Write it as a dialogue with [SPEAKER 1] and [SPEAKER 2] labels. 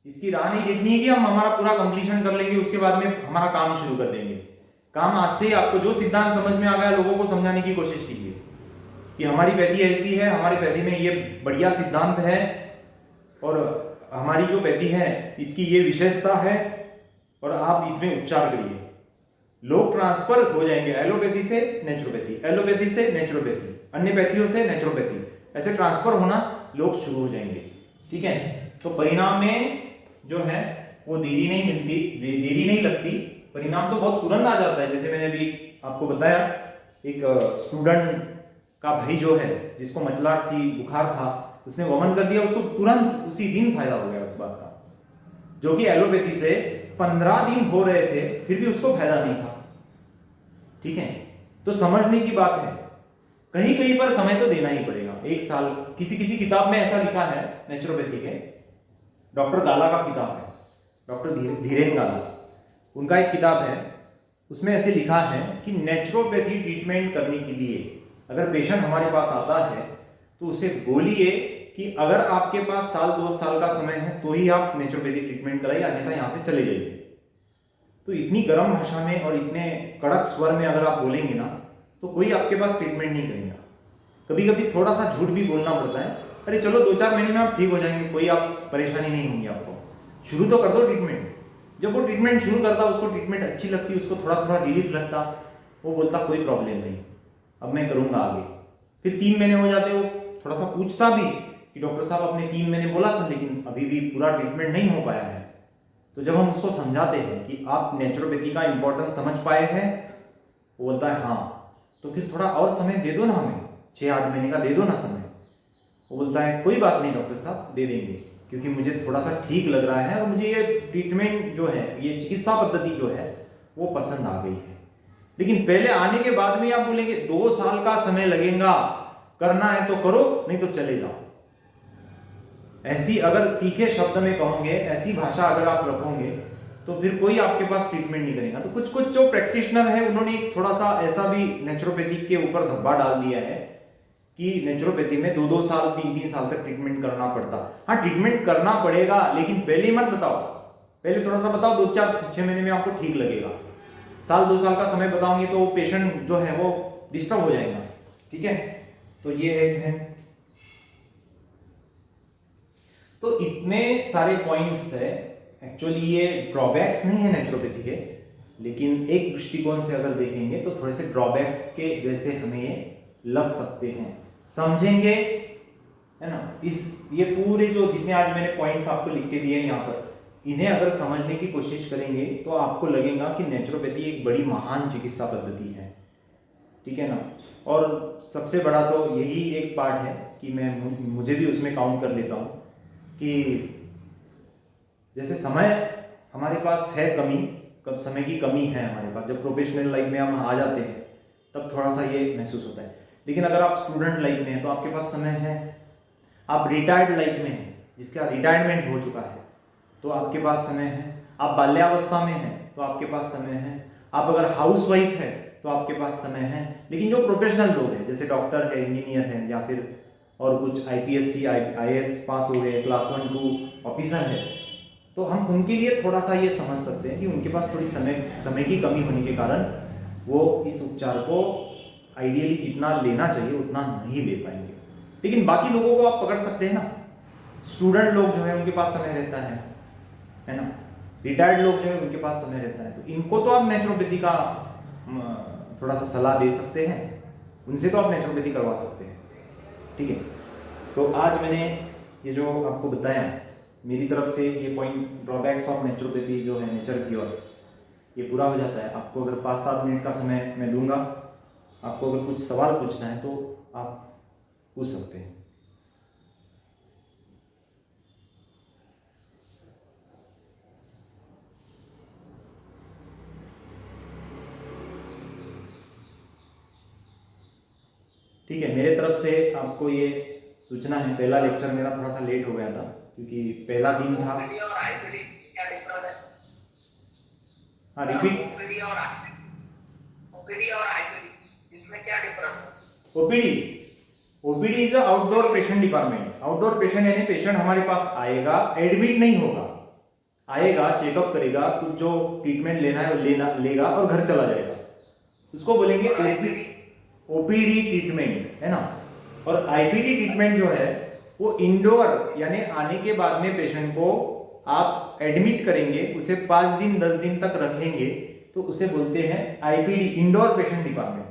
[SPEAKER 1] इसकी राह नहीं देखनी है कि हम हमारा पूरा कंप्लीशन कर लेंगे उसके बाद में हमारा काम शुरू कर देंगे। काम आज से ही आपको जो सिद्धांत समझ में आ गया लोगों को समझाने की कोशिश कीजिए कि हमारी पैथी ऐसी है, हमारी पैथी में ये बढ़िया सिद्धांत है और हमारी जो पैथी है इसकी ये विशेषता है और आप इसमें उपचार करिए। लोग ट्रांसफर हो जाएंगे एलोपैथी से नेचुरोपैथी, एलोपैथी से नेचुरोपैथी, अन्य पैथियों से नेचुरोपैथी, ऐसे ट्रांसफर होना लोग शुरू हो जाएंगे। ठीक है, तो परिणाम में जो है वो देरी नहीं मिलती, देरी नहीं लगती, परिणाम तो बहुत तुरंत आ जाता है। जैसे मैंने अभी आपको बताया, एक स्टूडेंट का भाई जो है जिसको मचलाट थी, बुखार था, उसने वमन कर दिया, उसको तुरंत उसी दिन फायदा हो गया उस बात का, जो कि एलोपैथी से 15 दिन हो रहे थे फिर भी उसको फायदा नहीं था। ठीक है, तो समझने की बात है, कहीं कहीं पर समय तो देना ही पड़ेगा। एक साल, किसी किसी किताब में ऐसा लिखा है नेचुरोपैथी के, डॉक्टर गाला का किताब है, डॉक्टर धीरेन गाला, उनका एक किताब है, उसमें ऐसे लिखा है कि नेचुरोपैथी ट्रीटमेंट करने के लिए अगर पेशेंट हमारे पास आता है तो उसे बोलिए कि अगर आपके पास साल 2 साल का समय है तो ही आप नेचुरोपैथी ट्रीटमेंट कराइए, अन्यथा यहाँ से चले जाइए। तो इतनी गर्म भाषा में और इतने कड़क स्वर में अगर आप बोलेंगे ना तो कोई आपके पास ट्रीटमेंट नहीं करेगा। कभी कभी थोड़ा सा झूठ भी बोलना पड़ता है, अरे चलो 2-4 महीने में आप ठीक हो जाएंगे, कोई आप परेशानी नहीं होगी आपको, शुरू तो कर दो ट्रीटमेंट। जब वो ट्रीटमेंट शुरू करता, उसको ट्रीटमेंट अच्छी लगती, उसको थोड़ा थोड़ा रिलीफ लगता, वो बोलता कोई प्रॉब्लम नहीं, अब मैं करूंगा आगे। फिर 3 महीने हो जाते, वो थोड़ा सा पूछता भी कि डॉक्टर साहब आपने 3 महीने बोला था लेकिन अभी भी पूरा ट्रीटमेंट नहीं हो पाया है। तो जब हम उसको समझाते हैं कि आप नेचुरोपैथी का इंपॉर्टेंस समझ पाए हैं, वो बोलता है हाँ, तो फिर थोड़ा और समय दे दो ना हमें, 6-8 महीने का दे दो ना समय। वो बोलता है कोई बात नहीं डॉक्टर साहब, दे देंगे, क्योंकि मुझे थोड़ा सा ठीक लग रहा है और मुझे ये ट्रीटमेंट जो है, ये चिकित्सा पद्धति जो है वो पसंद आ गई है। लेकिन पहले आने के बाद में आप बोलेंगे 2 साल का समय लगेगा, करना है तो करो नहीं तो चले जाओ, ऐसी अगर तीखे शब्द में कहोगे, ऐसी भाषा अगर आप रखोगे तो फिर कोई आपके पास ट्रीटमेंट नहीं करेगा। तो कुछ कुछ जो प्रैक्टिशनर है उन्होंने थोड़ा सा ऐसा भी नेचुरोपैथी के ऊपर धब्बा डाल दिया है कि नेचुरोपैथी में 2-2 साल 3-3 साल तक ट्रीटमेंट करना पड़ता। हाँ, ट्रीटमेंट करना पड़ेगा, लेकिन पहले मत बताओ, पहले थोड़ा सा बताओ 2-4-6 महीने में आपको ठीक लगेगा। साल 2 साल का समय बताओगे तो पेशेंट जो है वो डिस्टर्ब हो जाएगा। ठीक है, तो ये एक है। तो इतने सारे पॉइंट्स है, एक्चुअली ये ड्रॉबैक्स नहीं है नेचुरोपैथी के, लेकिन एक दृष्टिकोण से अगर देखेंगे तो थोड़े से ड्रॉबैक्स के जैसे हमें लग सकते हैं, समझेंगे, है ना। ये पूरे जो जितने आज मैंने पॉइंट्स आपको लिख के दिए हैं यहाँ पर, इन्हें अगर समझने की कोशिश करेंगे तो आपको लगेगा कि नेचुरोपैथी एक बड़ी महान चिकित्सा पद्धति है। ठीक है ना। और सबसे बड़ा तो यही एक पार्ट है कि मुझे भी उसमें काउंट कर लेता हूँ कि जैसे समय हमारे पास है कमी, कब समय की कमी है हमारे पास, जब प्रोफेशनल लाइफ में हम आ जाते हैं तब थोड़ा सा ये महसूस होता है। लेकिन अगर आप स्टूडेंट लाइफ में हैं तो आपके पास समय है, आप रिटायर्ड लाइफ में हैं जिसका रिटायरमेंट हो चुका है तो आपके पास समय है, आप बाल्यावस्था में हैं तो आपके पास समय है, आप अगर हाउस वाइफ है तो आपके पास समय है। लेकिन जो प्रोफेशनल लोग हैं जैसे डॉक्टर है, इंजीनियर है, या फिर और कुछ IPSC IAS पास हो गए, क्लास 1-2 ऑफिसर है, तो हम उनके लिए थोड़ा सा ये समझ सकते हैं कि उनके पास थोड़ी समय की कमी होने के कारण वो इस उपचार को आइडियली जितना लेना चाहिए उतना नहीं ले पाएंगे। लेकिन बाकी लोगों को आप पकड़ सकते हैं ना, स्टूडेंट लोग जो है उनके पास समय रहता है ना, रिटायर्ड लोग जो है उनके पास समय रहता है, तो इनको तो आप नेचुरोपैथी का थोड़ा सा सलाह दे सकते हैं, उनसे तो आप नेचुरोपैथी करवा सकते हैं। ठीक है, तो आज मैंने ये जो आपको बताया मेरी तरफ से, ये पॉइंट ड्रॉबैक्स ऑफ नेचुरोपैथी जो है नेचर की ओर, ये पूरा हो जाता है। आपको अगर 5-7 मिनट का समय मैं दूंगा, आपको अगर कुछ सवाल पूछना है तो आप पूछ सकते हैं। ठीक है, मेरे तरफ से आपको ये सूचना है। पहला लेक्चर मेरा थोड़ा सा लेट हो गया था क्योंकि पहला दिन था। हाँ, repeat. OPD is outdoor patient department. Outdoor patient यानी पेशेंट हमारे पास आएगा, एडमिट नहीं होगा, आएगा, चेकअप करेगा, कुछ जो ट्रीटमेंट लेना है वो लेगा और घर चला जाएगा। उसको बोलेंगे ओपीडी ट्रीटमेंट, है ना। और आईपीडी ट्रीटमेंट जो है वो इंडोर, यानी आने के बाद में पेशेंट को आप एडमिट करेंगे, उसे 5 दिन 10 दिन तक रखेंगे, तो उसे बोलते हैं आईपीडी, इंडोर पेशेंट डिपार्टमेंट।